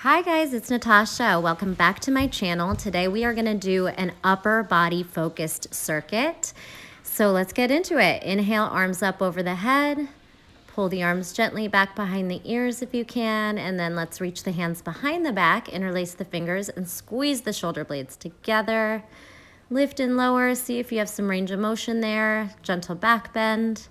Hi guys, it's Natasha. Welcome back to my channel. Today we are going to do an upper body focused circuit. So let's get into it. Inhale, arms up over the head. Pull the arms gently back behind the ears if you can, and then let's reach the hands behind the back, interlace the fingers, and squeeze the shoulder blades together. Lift and lower, see if you have some range of motion there. Gentle back bend.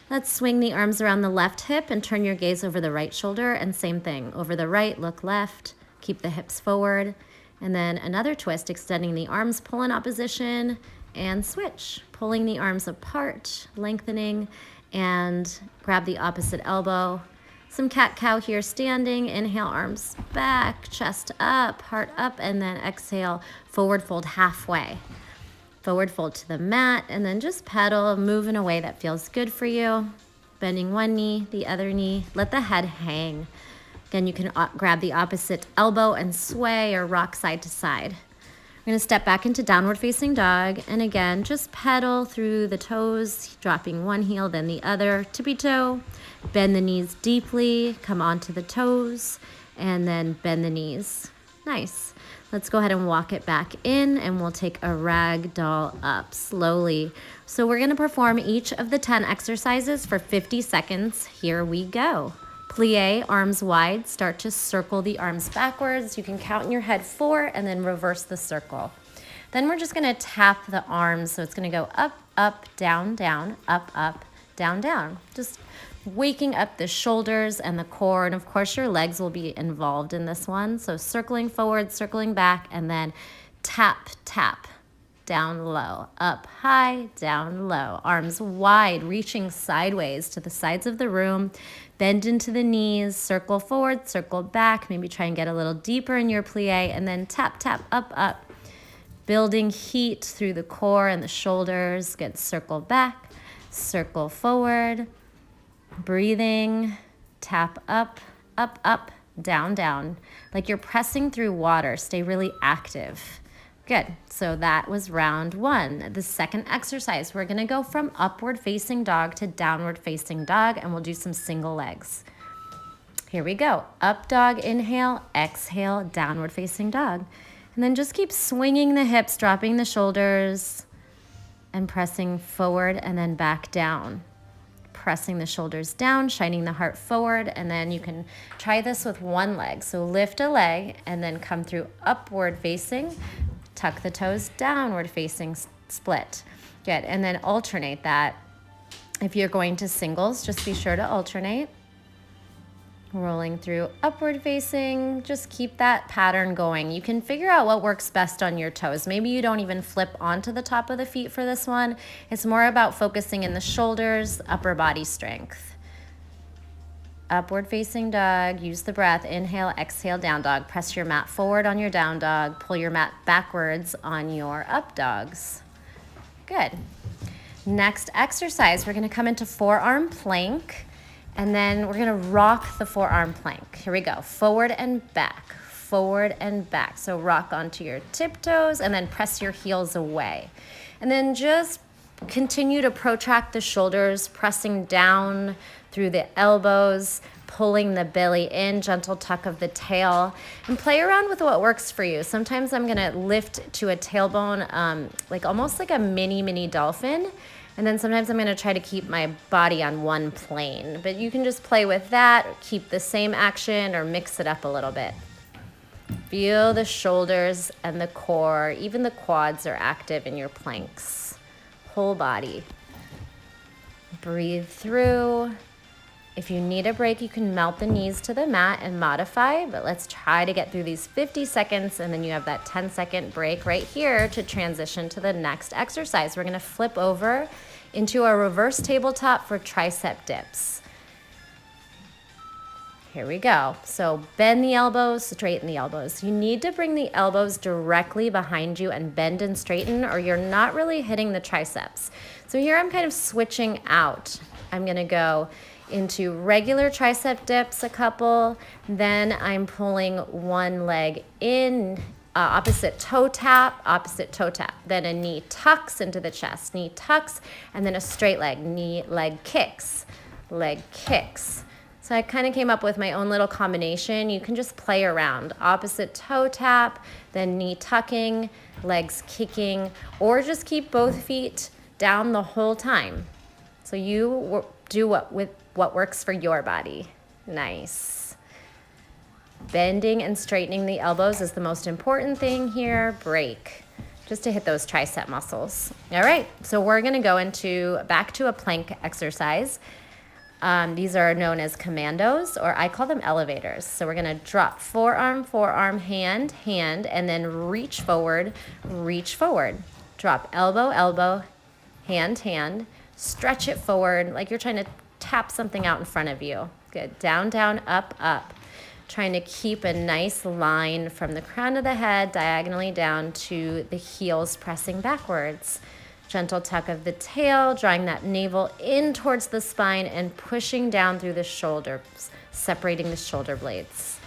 Let's swing the arms around the left hip and turn your gaze over the right shoulder, and same thing. Over the right, look left, keep the hips forward, and then another twist, extending the arms, pull in opposition, and switch. Pulling the arms apart, lengthening, and grab the opposite elbow. Some cat-cow here standing. Inhale, arms back, chest up, heart up, and then exhale, forward fold halfway. Forward fold to the mat, and then just pedal, move in a way that feels good for you. Bending one knee, the other knee. Let the head hang. Again, you can grab the opposite elbow and sway or rock side to side. We're going to step back into downward facing dog, and again, just pedal through the toes, dropping one heel, then the other, tippy toe. Bend the knees deeply, come onto the toes, and then bend the knees. Nice. Let's go ahead and walk it back in, and we'll take a rag doll up slowly. So we're going to perform each of the 10 exercises for 50 seconds. Here we go. Plié, arms wide. Start to circle the arms backwards. You can count in your head 4 and then reverse the circle. Then we're just going to tap the arms. So it's going to go up, up, down, down, up, down, down. Just waking up the shoulders and the core, and of course your legs will be involved in this one. So circling forward, circling back, and then tap, tap, down low, up high, down low. Arms wide, reaching sideways to the sides of the room. Bend into the knees, circle forward, circle back. Maybe try and get a little deeper in your plie, and then tap, tap, up, up. Building heat through the core and the shoulders. Good, circle back, circle forward. Breathing, tap up, up, up, down, down. Like you're pressing through water. Stay really active. Good. So that was round 1. The second exercise, we're going to go from upward facing dog to downward facing dog, and we'll do some single legs. Here we go. Up dog, inhale, exhale, downward facing dog. And then just keep swinging the hips, dropping the shoulders, and pressing forward and then back down. Pressing the shoulders down, shining the heart forward, and then you can try this with one leg. So lift a leg and then come through upward facing, tuck the toes, downward facing, split. Good, and then alternate that. If you're going to singles, just be sure to alternate. Rolling through upward facing, just keep that pattern going. You can figure out what works best on your toes. Maybe you don't even flip onto the top of the feet for this one. It's more about focusing in the shoulders, upper body strength. Upward facing dog, use the breath, inhale, exhale, down dog. Press your mat forward on your down dog, pull your mat backwards on your up dogs. Good. Next exercise, we're gonna come into forearm plank. And then we're going to rock the forearm plank. Here we go. Forward and back, forward and back. So rock onto your tiptoes and then press your heels away. And then just continue to protract the shoulders, pressing down through the elbows, pulling the belly in, gentle tuck of the tail, and play around with what works for you. Sometimes I'm going to lift to a tailbone, like almost like a mini dolphin. And then sometimes I'm going to try to keep my body on one plane. But you can just play with that, keep the same action, or mix it up a little bit. Feel the shoulders and the core. Even the quads are active in your planks. Whole body. Breathe through. If you need a break, you can melt the knees to the mat and modify. But let's try to get through these 50 seconds, and then you have that 10-second break right here to transition to the next exercise. We're going to flip over into a reverse tabletop for tricep dips. Here we go. So bend the elbows, straighten the elbows. You need to bring the elbows directly behind you and bend and straighten, or you're not really hitting the triceps. So here I'm kind of switching out. I'm going to go into regular tricep dips a couple, then I'm pulling one leg in, opposite toe tap, then a knee tucks into the chest, knee tucks, and then a straight leg, knee, leg kicks, So I kind of came up with my own little combination. You can just play around. Opposite toe tap, then knee tucking, legs kicking, or just keep both feet down the whole time. So you do what works for your body. Nice. Bending and straightening the elbows is the most important thing here. Break, just to hit those tricep muscles. All right, so we're gonna go back to a plank exercise. These are known as commandos, or I call them elevators. So we're gonna drop forearm, forearm, hand, hand, and then reach forward, reach forward. Drop elbow, elbow, hand, hand. Stretch it forward like you're trying to tap something out in front of you. Good, down, down, up, up. Trying to keep a nice line from the crown of the head diagonally down to the heels pressing backwards. Gentle tuck of the tail, drawing that navel in towards the spine and pushing down through the shoulders, separating the shoulder blades.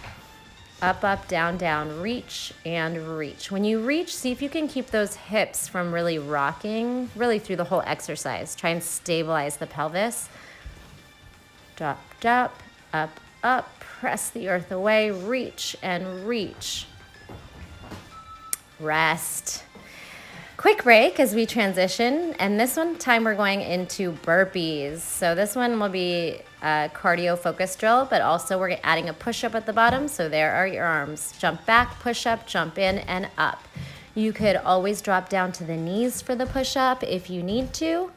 Up, up, down, down, reach and reach. When you reach, see if you can keep those hips from really rocking, really through the whole exercise. Try and stabilize the pelvis. Drop, drop, up, up, press the earth away, reach and reach. Rest. Quick break as we transition, and this one time we're going into burpees. So this one will be a cardio focused drill, but also we're adding a push-up at the bottom. So there are your arms. Jump back, push up, jump in, and up. You could always drop down to the knees for the push-up if you need to.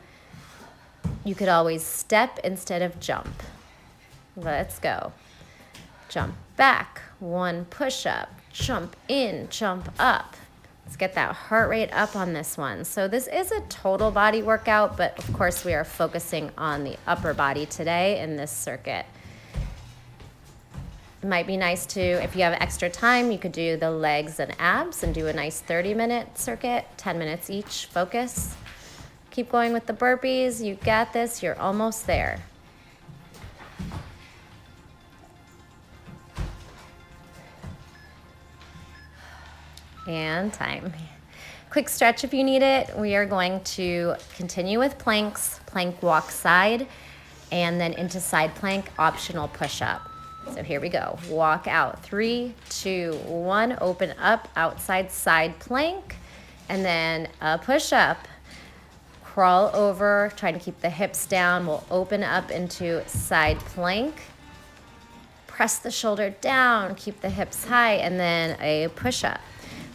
You could always step instead of jump. Let's go. Jump back, one push-up, jump in, jump up. Let's get that heart rate up on this one. So this is a total body workout, but of course we are focusing on the upper body today in this circuit. It might be nice to, if you have extra time, you could do the legs and abs and do a nice 30-minute circuit, 10 minutes each, focus. Keep going with the burpees, you got this, you're almost there. And time. Quick stretch if you need it. We are going to continue with planks, plank walk side, and then into side plank, optional push-up. So here we go. Walk out, 3, 2, 1, open up, outside side plank, and then a push-up. Crawl over, trying to keep the hips down. We'll open up into side plank. Press the shoulder down, keep the hips high, and then a push-up.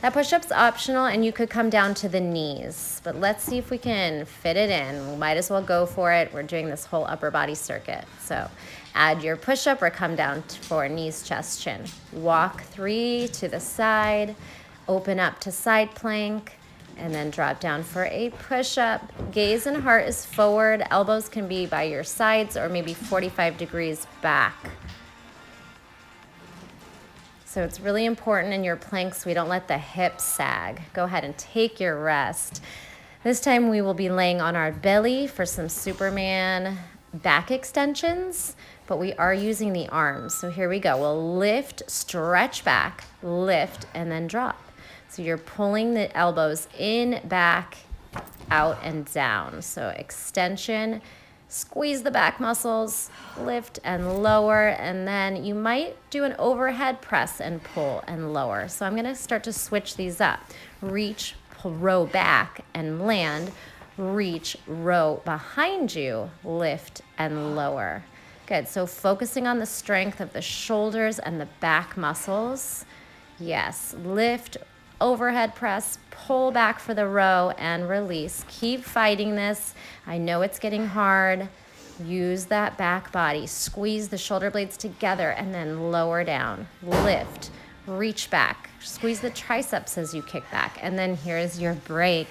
That push-up's optional, and you could come down to the knees, but let's see if we can fit it in. We might as well go for it. We're doing this whole upper body circuit. So add your push-up or come down for knees, chest, chin. Walk 3 to the side, open up to side plank, and then drop down for a push-up. Gaze and heart is forward. Elbows can be by your sides or maybe 45 degrees back. So it's really important in your planks we don't let the hips sag. Go ahead and take your rest. This time we will be laying on our belly for some Superman back extensions, but we are using the arms. So here we go. We'll lift, stretch back, lift, and then drop. So you're pulling the elbows in, back, out, and down. So extension, squeeze the back muscles, lift and lower, and then you might do an overhead press and pull and lower. So I'm gonna start to switch these up. Reach, pull, row back and land. Reach, row behind you, lift and lower. Good, so focusing on the strength of the shoulders and the back muscles. Yes, lift, overhead press, pull back for the row and release. Keep fighting this. I know it's getting hard. Use that back body. Squeeze the shoulder blades together and then lower down. Lift, reach back. Squeeze the triceps as you kick back. And then here's your break.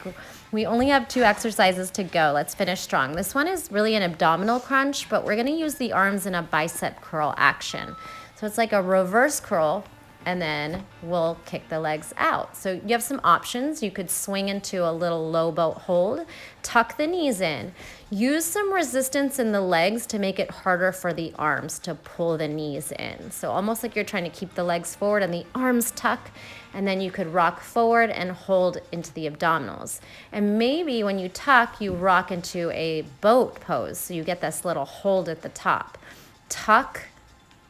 We only have 2 exercises to go. Let's finish strong. This one is really an abdominal crunch, but we're gonna use the arms in a bicep curl action. So it's like a reverse curl, and then we'll kick the legs out. So you have some options. You could swing into a little low boat hold, tuck the knees in, use some resistance in the legs to make it harder for the arms to pull the knees in. So almost like you're trying to keep the legs forward and the arms tuck, and then you could rock forward and hold into the abdominals. And maybe when you tuck, you rock into a boat pose. So you get this little hold at the top. Tuck,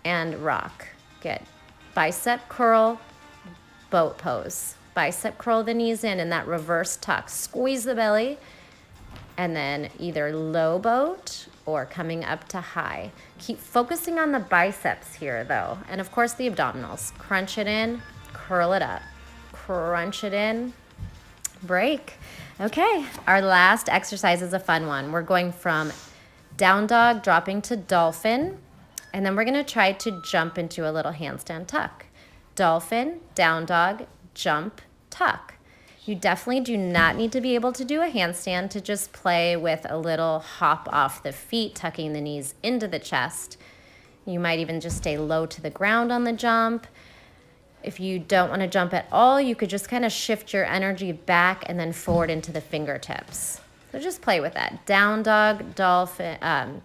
and rock. Good. Bicep curl, boat pose. Bicep curl the knees in that reverse tuck. Squeeze the belly, and then either low boat or coming up to high. Keep focusing on the biceps here though. And of course the abdominals. Crunch it in, curl it up. Crunch it in, break. Okay, our last exercise is a fun one. We're going from down dog, dropping to dolphin, and then we're gonna try to jump into a little handstand tuck. Dolphin, down dog, jump, tuck. You definitely do not need to be able to do a handstand to just play with a little hop off the feet, tucking the knees into the chest. You might even just stay low to the ground on the jump. If you don't want to jump at all, you could just kind of shift your energy back and then forward into the fingertips. So just play with that. Down dog, dolphin,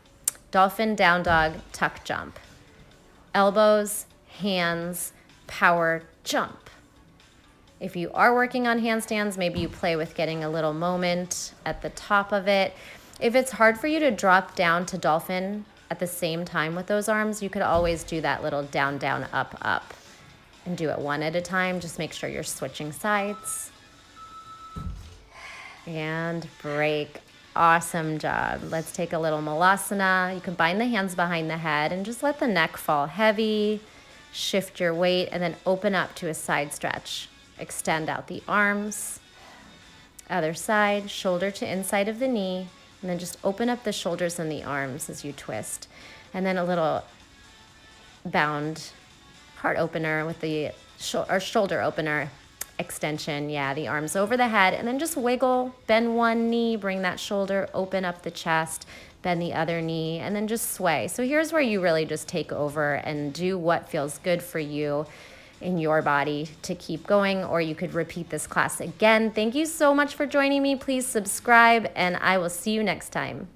dolphin, down dog, tuck, jump. Elbows, hands, power, jump. If you are working on handstands, maybe you play with getting a little moment at the top of it. If it's hard for you to drop down to dolphin at the same time with those arms, you could always do that little down, down, up, up. And do it one at a time. Just make sure you're switching sides. And break. Awesome job. Let's take a little malasana. You can bind the hands behind the head and just let the neck fall heavy. Shift your weight and then open up to a side stretch. Extend out the arms. Other side, shoulder to inside of the knee. And then just open up the shoulders and the arms as you twist. And then a little bound heart opener with the shoulder opener extension. Yeah, the arms over the head, and then just wiggle, bend one knee, bring that shoulder, open up the chest, bend the other knee, and then just sway. So here's where you really just take over and do what feels good for you in your body to keep going, or you could repeat this class again. Thank you so much for joining me. Please subscribe, and I will see you next time.